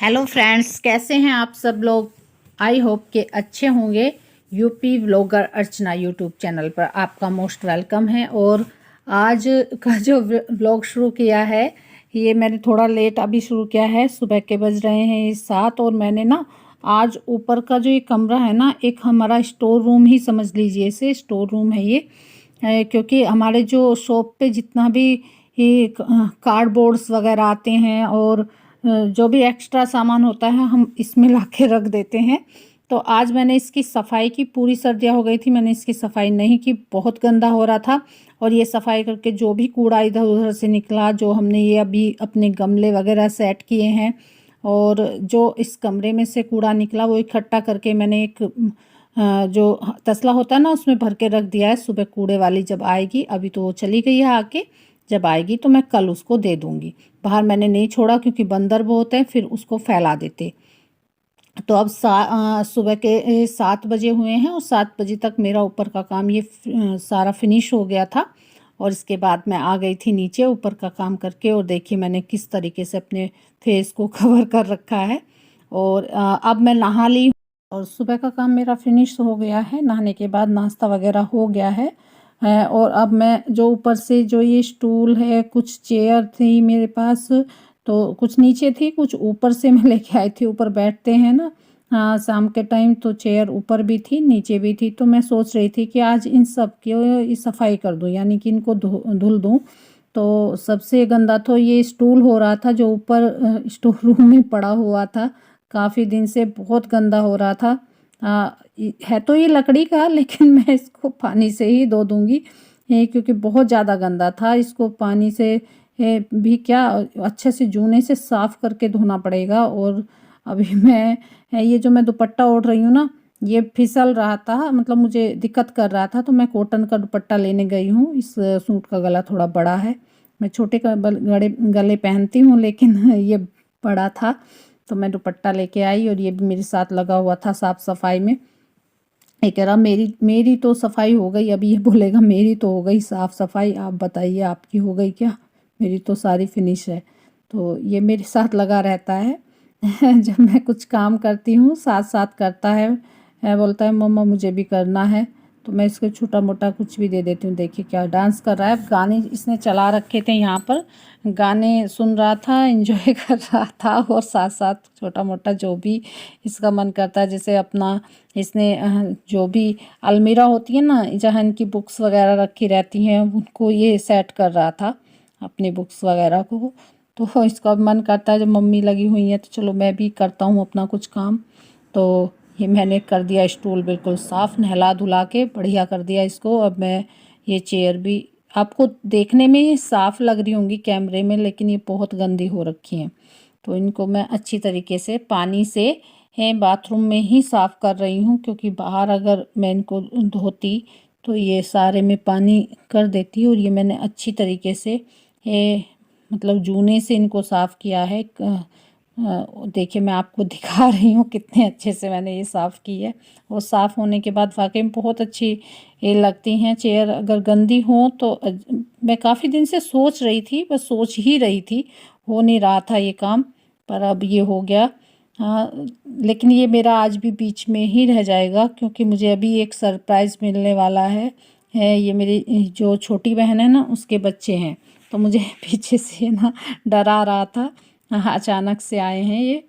Hello friends, कैसे हैं आप सब लोग। आई होप कि अच्छे होंगे। यूपी व्लॉगर अर्चना यूट्यूब चैनल पर आपका मोस्ट वेलकम है। और आज का जो व्लॉग शुरू किया है ये मैंने थोड़ा लेट अभी शुरू किया है। सुबह के बज रहे हैं 7 और मैंने ना आज ऊपर का जो ये कमरा है ना, एक हमारा स्टोर रूम ही समझ लीजिए, इसे स्टोर रूम है ये। क्योंकि हमारे जो शॉप पे जितना भी ये कार्डबोर्ड्स वगैरह आते हैं और जो भी एक्स्ट्रा सामान होता है हम इसमें ला के रख देते हैं। तो आज मैंने इसकी सफाई की, पूरी सर्दियाँ हो गई थी, मैंने इसकी सफाई नहीं की, बहुत गंदा हो रहा था। और ये सफाई करके जो भी कूड़ा इधर उधर से निकला, जो हमने ये अभी अपने गमले वगैरह सेट किए हैं और जो इस कमरे में से कूड़ा निकला वो इकट्ठा करके मैंने एक जो तसला होता है ना उसमें भर के रख दिया है। सुबह कूड़े वाली जब आएगी, अभी तो वो चली गई है आके, जब आएगी तो मैं कल उसको दे दूंगी। बाहर मैंने नहीं छोड़ा क्योंकि बंदर बहुत है, फिर उसको फैला देते। तो अब सुबह के 7 बजे हुए हैं और 7 बजे तक मेरा ऊपर का काम ये सारा फिनिश हो गया था। और इसके बाद मैं आ गई थी नीचे ऊपर का काम करके। और देखिए मैंने किस तरीके से अपने फेस को कवर कर रखा है। और अब मैं नहा ली और सुबह का काम मेरा फिनिश हो गया है। नहाने के बाद नाश्ता वगैरह हो गया है। और अब मैं जो ऊपर से जो ये स्टूल है, कुछ चेयर थी मेरे पास, तो कुछ नीचे थी कुछ ऊपर से मैं लेके आई थी। ऊपर बैठते हैं ना, हाँ, शाम के टाइम, तो चेयर ऊपर भी थी नीचे भी थी। तो मैं सोच रही थी कि आज इन सब की सफाई कर दूं, यानी कि इनको धुल दूं। तो सबसे गंदा तो ये स्टूल हो रहा था जो ऊपर स्टोर रूम में पड़ा हुआ था, काफ़ी दिन से बहुत गंदा हो रहा था। है तो ये लकड़ी का, लेकिन मैं इसको पानी से ही धो दूंगी क्योंकि बहुत ज़्यादा गंदा था। इसको पानी से भी क्या, अच्छे से जूने से साफ़ करके धोना पड़ेगा। और अभी मैं ये जो मैं दुपट्टा ओढ़ रही हूँ ना, ये फिसल रहा था, मतलब मुझे दिक्कत कर रहा था, तो मैं कॉटन का दुपट्टा लेने गई हूँ। इस सूट का गला थोड़ा बड़ा है, मैं छोटे गले गले पहनती हूँ, लेकिन ये बड़ा था तो मैं दुपट्टा लेके आई। और ये भी मेरे साथ लगा हुआ था साफ़ सफाई में। ये कह रहा मेरी मेरी तो सफाई हो गई, अभी ये बोलेगा मेरी तो हो गई साफ़ सफाई, आप बताइए आपकी हो गई क्या। मेरी तो सारी फिनिश है। तो ये मेरे साथ लगा रहता है जब मैं कुछ काम करती हूँ साथ साथ करता है, बोलता है मम्मा मुझे भी करना है। तो मैं इसको छोटा मोटा कुछ भी दे देती हूँ। देखिए क्या डांस कर रहा है। गाने इसने चला रखे थे यहाँ पर, गाने सुन रहा था, एंजॉय कर रहा था और साथ साथ छोटा मोटा जो भी इसका मन करता है, जैसे अपना इसने जो भी अलमीरा होती है ना जहाँ इनकी बुक्स वगैरह रखी रहती हैं, उनको ये सेट कर रहा था अपनी बुक्स वगैरह को। तो इसका मन करता है जब मम्मी लगी हुई है तो चलो मैं भी करता हूँ अपना कुछ काम। तो ये मैंने कर दिया स्टूल बिल्कुल साफ़, नहला धुला के बढ़िया कर दिया इसको। अब मैं ये चेयर भी, आपको देखने में साफ़ लग रही होंगी कैमरे में, लेकिन ये बहुत गंदी हो रखी हैं। तो इनको मैं अच्छी तरीके से पानी से बाथरूम में ही साफ़ कर रही हूँ, क्योंकि बाहर अगर मैं इनको धोती तो ये सारे में पानी कर देती। और ये मैंने अच्छी तरीके से मतलब जूने से इनको साफ़ किया है। देखिए मैं आपको दिखा रही हूँ कितने अच्छे से मैंने ये साफ़ की है। और साफ़ होने के बाद वाकई में बहुत अच्छी ये लगती हैं। चेयर अगर गंदी हो तो मैं काफ़ी दिन से सोच रही थी, बस सोच ही रही थी, हो नहीं रहा था ये काम, पर अब ये हो गया। हाँ, लेकिन ये मेरा आज भी बीच में ही रह जाएगा, क्योंकि मुझे अभी एक सरप्राइज़ मिलने वाला है। ये मेरी जो छोटी बहन है ना उसके बच्चे हैं। तो मुझे पीछे से ना डरा रहा था। हाँ, अचानक से आए हैं ये।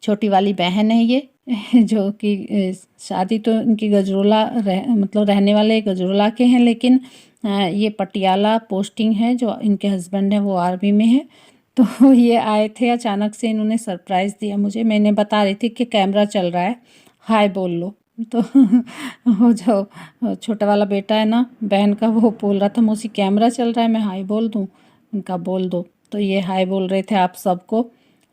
छोटी वाली बहन है ये जो कि शादी तो इनकी गजरोला मतलब रहने वाले गजरोला के हैं, लेकिन ये पटियाला पोस्टिंग है। जो इनके हस्बैंड हैं वो आर्मी में है। तो ये आए थे अचानक से, इन्होंने सरप्राइज़ दिया मुझे। मैंने बता रही थी कि कैमरा चल रहा है, हाय बोल लो। तो वो जो छोटा वाला बेटा है ना बहन का, वो बोल रहा था मौसी कैमरा चल रहा है, मैं हाय बोल दूँ। उनका बोल दो। तो ये हाय बोल रहे थे आप सबको।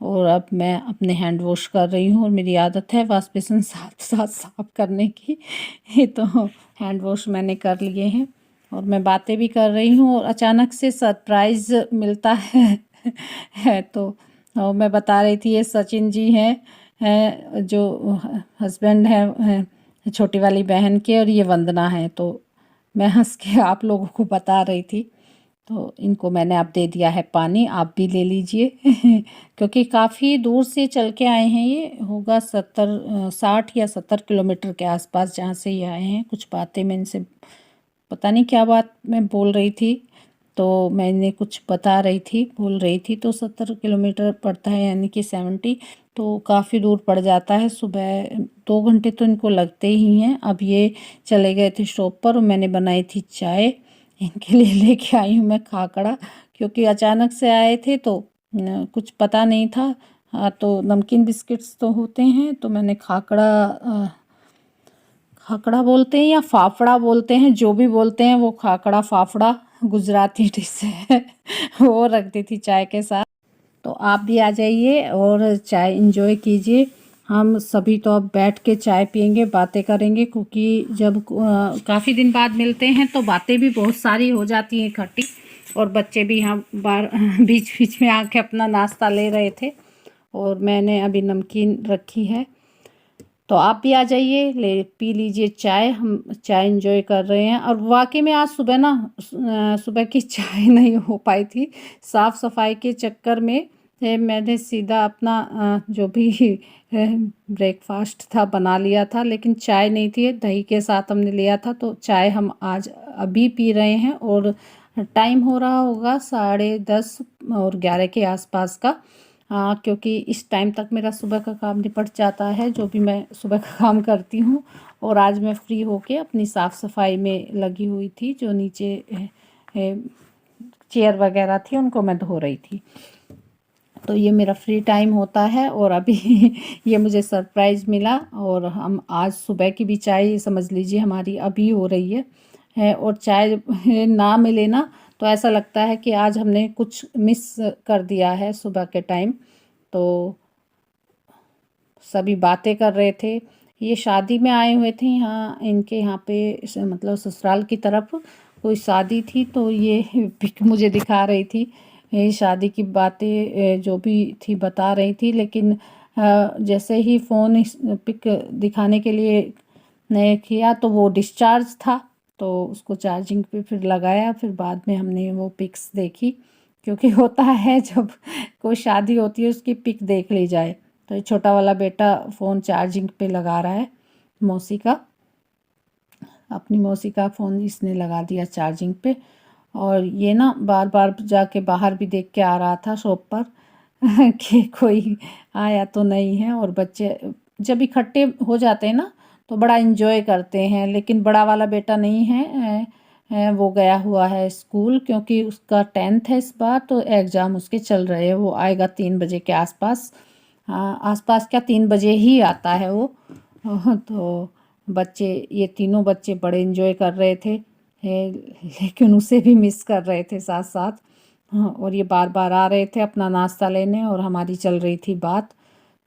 और अब मैं अपने हैंड वॉश कर रही हूँ, और मेरी आदत है वाश बेसिन साथ साथ साफ करने की तो हैंड वॉश मैंने कर लिए हैं और मैं बातें भी कर रही हूँ। और अचानक से सरप्राइज़ मिलता है तो मैं बता रही थी ये सचिन जी हैं जो हस्बैंड है छोटी वाली बहन के, और ये वंदना है। तो मैं हंस के आप लोगों को बता रही थी। तो इनको मैंने अब दे दिया है पानी, आप भी ले लीजिए क्योंकि काफ़ी दूर से चल के आए हैं, ये होगा 60 या 70 किलोमीटर के आसपास जहाँ से ये आए हैं। कुछ बातें मैं इनसे पता नहीं क्या बात मैं बोल रही थी, तो मैंने कुछ बता रही थी, बोल रही थी, तो 70 किलोमीटर पड़ता है यानी कि 70, तो काफ़ी दूर पड़ जाता है। सुबह 2 घंटे तो इनको लगते ही हैं। अब ये चले गए थे शॉप पर और मैंने बनाई थी चाय, इनके लिए लेके आई हूँ मैं खाकड़ा, क्योंकि अचानक से आए थे तो कुछ पता नहीं था। तो नमकीन बिस्किट्स तो होते हैं, तो मैंने खाकड़ा बोलते हैं या फाफड़ा बोलते हैं, जो भी बोलते हैं वो, खाकड़ा फाफड़ा गुजराती डिश है वो रख दी थी चाय के साथ। तो आप भी आ जाइए और चाय इंजॉय कीजिए। हम सभी तो अब बैठ के चाय पियेंगे, बातें करेंगे, क्योंकि जब काफ़ी दिन बाद मिलते हैं तो बातें भी बहुत सारी हो जाती हैं इकट्ठी। और बच्चे भी यहाँ बार बीच बीच में आके अपना नाश्ता ले रहे थे और मैंने अभी नमकीन रखी है। तो आप भी आ जाइए, ले पी लीजिए चाय, हम चाय एंजॉय कर रहे हैं। और वाकई में आज सुबह ना सुबह की चाय नहीं हो पाई थी, साफ़ सफाई के चक्कर में मैंने सीधा अपना जो भी ब्रेकफास्ट था बना लिया था, लेकिन चाय नहीं थी, दही के साथ हमने लिया था। तो चाय हम आज अभी पी रहे हैं और टाइम हो रहा होगा 10:30 और 11 के आसपास का। हाँ, क्योंकि इस टाइम तक मेरा सुबह का काम निपट जाता है, जो भी मैं सुबह का काम करती हूँ। और आज मैं फ्री होके अपनी साफ़ सफाई में लगी हुई थी, जो नीचे चेयर वगैरह थी उनको मैं धो रही थी। तो ये मेरा फ्री टाइम होता है और अभी ये मुझे सरप्राइज़ मिला। और हम आज सुबह की भी चाय समझ लीजिए हमारी अभी हो रही है और चाय ना मिले ना तो ऐसा लगता है कि आज हमने कुछ मिस कर दिया है सुबह के टाइम। तो सभी बातें कर रहे थे, ये शादी में आए हुए थे यहाँ, इनके यहाँ पे मतलब ससुराल की तरफ कोई शादी थी, तो ये पिक मुझे दिखा रही थी, ये शादी की बातें जो भी थी बता रही थी। लेकिन जैसे ही फ़ोन पिक दिखाने के लिए ने किया तो वो डिस्चार्ज था, तो उसको चार्जिंग पे फिर लगाया, फिर बाद में हमने वो पिक्स देखी, क्योंकि होता है जब कोई शादी होती है उसकी पिक देख ली जाए। तो ये छोटा वाला बेटा फ़ोन चार्जिंग पे लगा रहा है, मौसी का, अपनी मौसी का फ़ोन इसने लगा दिया चार्जिंग पे। और ये ना बार बार जाके बाहर भी देख के आ रहा था शॉप पर कि कोई आया तो नहीं है। और बच्चे जब इकट्ठे हो जाते हैं ना तो बड़ा इन्जॉय करते हैं, लेकिन बड़ा वाला बेटा नहीं है, वो गया हुआ है स्कूल, क्योंकि उसका 10th है इस बार, तो एग्ज़ाम उसके चल रहे हैं। वो आएगा 3 बजे के आसपास, हाँ आसपास क्या 3 बजे ही आता है वो। तो बच्चे, ये तीनों बच्चे बड़े इन्जॉय कर रहे थे, लेकिन उसे भी मिस कर रहे थे साथ साथ। हाँ, और ये बार बार आ रहे थे अपना नाश्ता लेने और हमारी चल रही थी बात।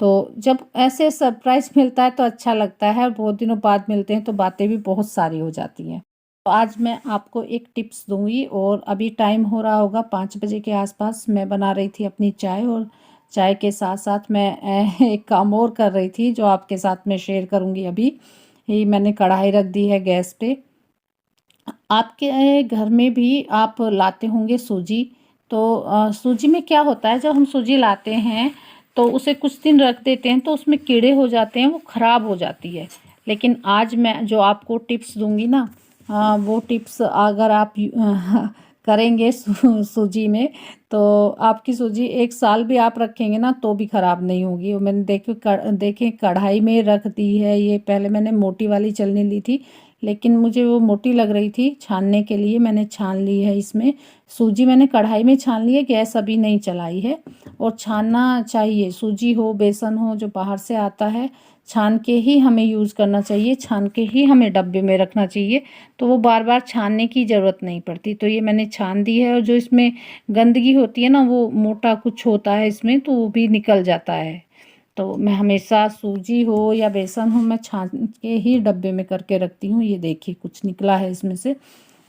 तो जब ऐसे सरप्राइज़ मिलता है तो अच्छा लगता है, और बहुत दिनों बाद मिलते हैं तो बातें भी बहुत सारी हो जाती हैं। तो आज मैं आपको एक टिप्स दूंगी। और अभी टाइम हो रहा होगा 5 बजे के आसपास, मैं बना रही थी अपनी चाय, और चाय के साथ साथ मैं एक काम और कर रही थी जो आपके साथ मैं शेयर करूंगी। अभी ही मैंने कढ़ाई रख दी है गैस पे। आपके घर में भी आप लाते होंगे सूजी, तो सूजी में क्या होता है, जब हम सूजी लाते हैं तो उसे कुछ दिन रख देते हैं तो उसमें कीड़े हो जाते हैं, वो ख़राब हो जाती है। लेकिन आज मैं जो आपको टिप्स दूंगी ना, वो टिप्स अगर आप करेंगे सूजी में, तो आपकी सूजी 1 साल भी आप रखेंगे ना तो भी ख़राब नहीं होगी। और मैंने देखे कढ़ाई में रख दी है ये, पहले मैंने मोटी वाली चलनी ली थी, लेकिन मुझे वो मोटी लग रही थी, छानने के लिए मैंने छान ली है। इसमें सूजी मैंने कढ़ाई में छान ली है, गैस अभी नहीं चलाई है। और छानना चाहिए, सूजी हो बेसन हो जो बाहर से आता है, छान के ही हमें यूज़ करना चाहिए, छान के ही हमें डब्बे में रखना चाहिए, तो वो बार बार छानने की ज़रूरत नहीं पड़ती। तो ये मैंने छान दी है, और जो इसमें गंदगी होती है ना, वो मोटा कुछ होता है इसमें, तो वो भी निकल जाता है। तो मैं हमेशा सूजी हो या बेसन हो, मैं छान के ही डब्बे में करके रखती हूँ। ये देखिए कुछ निकला है इसमें से,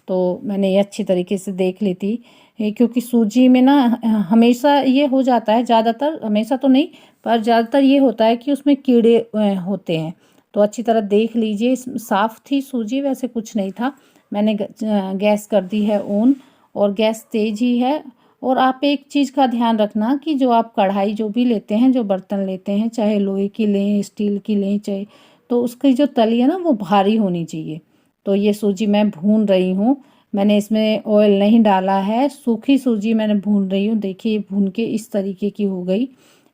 तो मैंने ये अच्छी तरीके से देख ली थी। क्योंकि सूजी में ना हमेशा ये हो जाता है, ज़्यादातर, हमेशा तो नहीं पर ज़्यादातर ये होता है कि उसमें कीड़े होते हैं। तो अच्छी तरह देख लीजिए, साफ़ थी सूजी, वैसे कुछ नहीं था। मैंने गैस कर दी है ऑन, और गैस तेज़ ही है। और आप एक चीज़ का ध्यान रखना कि जो आप कढ़ाई जो भी लेते हैं, जो बर्तन लेते हैं, चाहे लोहे की लें, स्टील की लें, चाहे, तो उसकी जो तली है ना वो भारी होनी चाहिए। तो ये सूजी मैं भून रही हूँ, मैंने इसमें ऑयल नहीं डाला है, सूखी सूजी मैंने भून रही हूँ। देखिए भून के इस तरीके की हो गई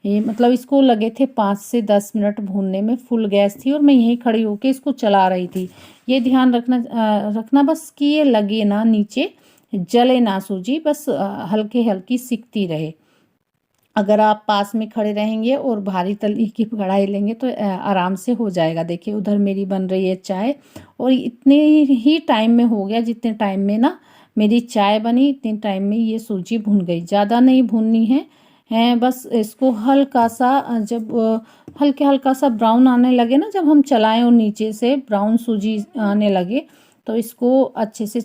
ये, मतलब इसको लगे थे 5 से 10 मिनट भूनने में। फुल गैस थी और मैं यहीं खड़ी होके इसको चला रही थी। ये ध्यान रखना बस कि ये लगे ना नीचे, जले ना सूजी, बस हल्के हल्की सिकती रहे। अगर आप पास में खड़े रहेंगे और भारी तली की कढ़ाई लेंगे तो आराम से हो जाएगा। देखिए उधर मेरी बन रही है चाय, और इतने ही टाइम में हो गया, जितने टाइम में ना मेरी चाय बनी इतने टाइम में ये सूजी भुन गई। ज़्यादा नहीं भूननी है बस इसको हल्का सा, जब हल्का सा ब्राउन आने लगे ना, जब हम चलाएं और नीचे से ब्राउन सूजी आने लगे, तो इसको अच्छे से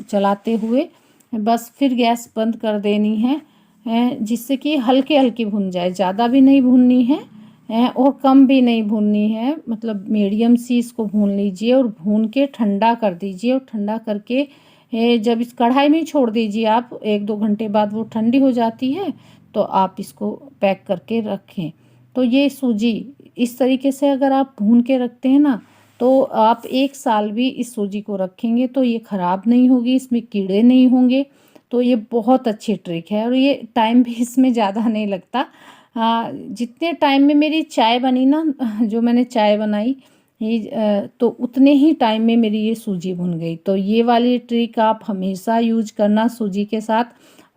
चलाते हुए बस फिर गैस बंद कर देनी है, जिससे कि हल्के हल्की भुन जाए। ज़्यादा भी नहीं भूननी है और कम भी नहीं भूननी है, मतलब मीडियम सी इसको भून लीजिए और भून के ठंडा कर दीजिए। और ठंडा करके जब इस कढ़ाई में ही छोड़ दीजिए आप, 1-2 घंटे बाद वो ठंडी हो जाती है, तो आप इसको पैक करके रखें। तो ये सूजी इस तरीके से अगर आप भून के रखते हैं ना, तो आप 1 साल भी इस सूजी को रखेंगे तो ये ख़राब नहीं होगी, इसमें कीड़े नहीं होंगे। तो ये बहुत अच्छी ट्रिक है और ये टाइम भी इसमें ज़्यादा नहीं लगता। हाँ, जितने टाइम में मेरी चाय बनी ना, जो मैंने चाय बनाई ये, तो उतने ही टाइम में मेरी ये सूजी भुन गई। तो ये वाली ट्रिक आप हमेशा यूज करना सूजी के साथ।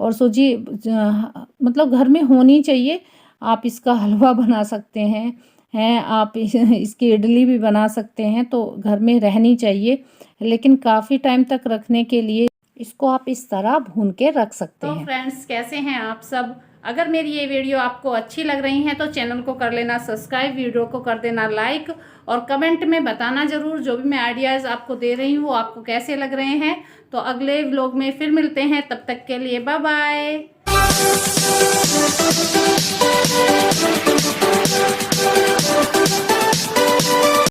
और सूजी मतलब घर में होनी चाहिए। आप इसका हलवा बना सकते हैं आप इसकी इडली भी बना सकते हैं, तो घर में रहनी चाहिए। लेकिन काफ़ी टाइम तक रखने के लिए इसको आप इस तरह भून के रख सकते हैं। तो फ्रेंड्स, कैसे हैं आप सब? अगर मेरी ये वीडियो आपको अच्छी लग रही है तो चैनल को कर लेना सब्सक्राइब, वीडियो को कर देना लाइक, और कमेंट में बताना ज़रूर जो भी मैं आइडियाज़ आपको दे रही हूँ वो आपको कैसे लग रहे हैं। तो अगले व्लॉग में फिर मिलते हैं, तब तक के लिए बाय बाय।